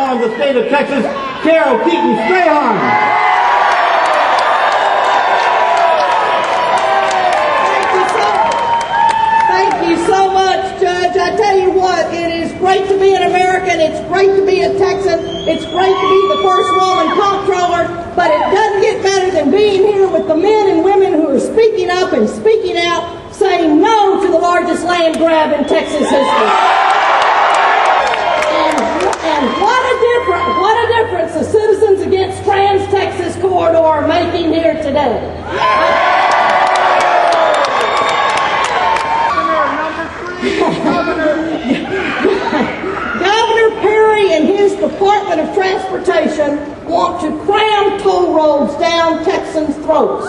of the state of Texas, Carol Keaton Strahan. Thank you so much, Judge. I tell you what, it is great to be an American. It's great to be a Texan. It's great to be the first woman comptroller. But it doesn't get better than being here with the men and women who are speaking up and speaking out, saying no to the largest land grab in Texas history. And what a difference the Citizens Against Trans-Texas Corridor are making here today. Governor Perry and his Department of Transportation want to cram toll roads down Texans' throats.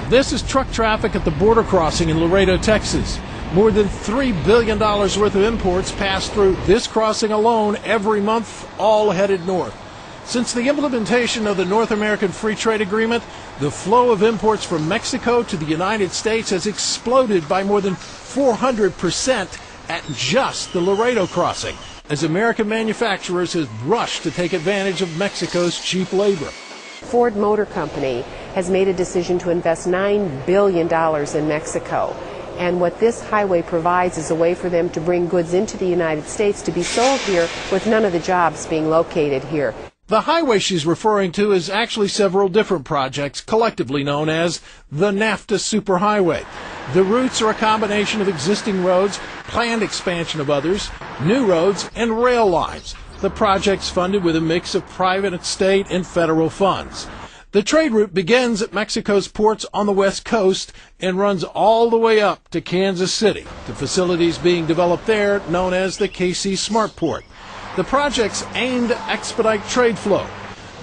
This is truck traffic at the border crossing in Laredo, Texas. More than $3 billion worth of imports pass through this crossing alone every month, all headed north. Since the implementation of the North American Free Trade Agreement, the flow of imports from Mexico to the United States has exploded by more than 400% at just the Laredo crossing, as American manufacturers have rushed to take advantage of Mexico's cheap labor. Ford Motor Company has made a decision to invest $9 billion in Mexico. And what this highway provides is a way for them to bring goods into the United States to be sold here with none of the jobs being located here. The highway she's referring to is actually several different projects collectively known as the NAFTA Superhighway. The routes are a combination of existing roads, planned expansion of others, new roads, and rail lines. The project's funded with a mix of private, state, and federal funds. The trade route begins at Mexico's ports on the west coast and runs all the way up to Kansas City, to facilities being developed there known as the KC Smartport. The project's aimed to expedite trade flow.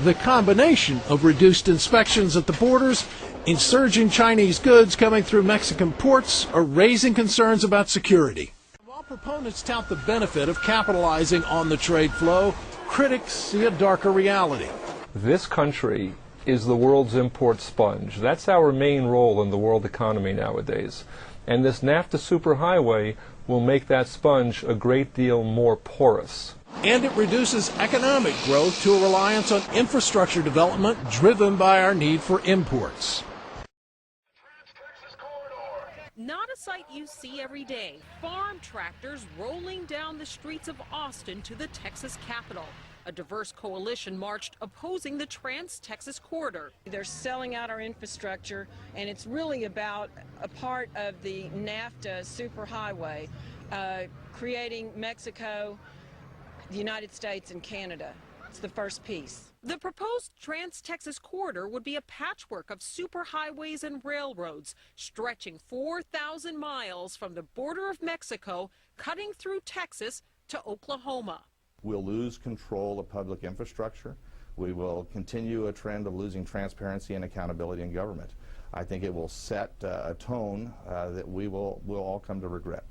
The combination of reduced inspections at the borders, insurging Chinese goods coming through Mexican ports are raising concerns about security. While proponents tout the benefit of capitalizing on the trade flow, critics see a darker reality. This country is the world's import sponge. That's our main role in the world economy nowadays. And this NAFTA superhighway will make that sponge a great deal more porous. And it reduces economic growth to a reliance on infrastructure development driven by our need for imports. Not a sight you see every day. Farm tractors rolling down the streets of Austin to the Texas Capitol. A diverse coalition marched opposing the Trans-Texas Corridor. They're selling out our infrastructure, and it's really about a part of the NAFTA superhighway, creating Mexico, the United States, and Canada. It's the first piece. The proposed Trans-Texas Corridor would be a patchwork of superhighways and railroads, stretching 4,000 miles from the border of Mexico, cutting through Texas to Oklahoma. We'll lose control of public infrastructure. We will continue a trend of losing transparency and accountability in government. I think it will set a tone that we'll all come to regret.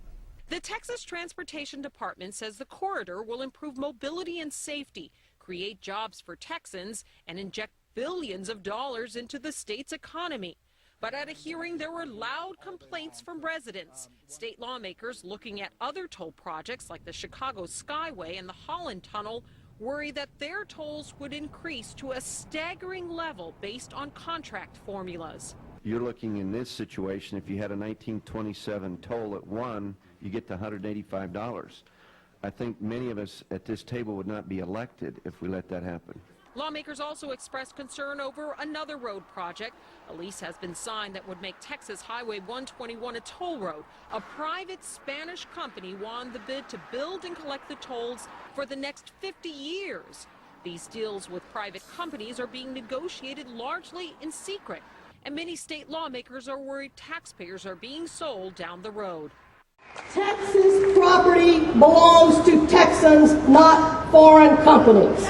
The Texas Transportation Department says the corridor will improve mobility and safety, create jobs for Texans, and inject billions of dollars into the state's economy. But at a hearing, there were loud complaints from residents. State lawmakers looking at other toll projects like the Chicago Skyway and the Holland Tunnel worry that their tolls would increase to a staggering level based on contract formulas. You're looking in this situation, if you had a 1927 toll at 1, you get to $185. I think many of us at this table would not be elected if we let that happen. Lawmakers also expressed concern over another road project. A lease has been signed that would make Texas Highway 121 a toll road. A private Spanish company won the bid to build and collect the tolls for the next 50 years. These deals with private companies are being negotiated largely in secret, and many state lawmakers are worried taxpayers are being sold down the road. Texas property belongs to Texans, not foreign companies.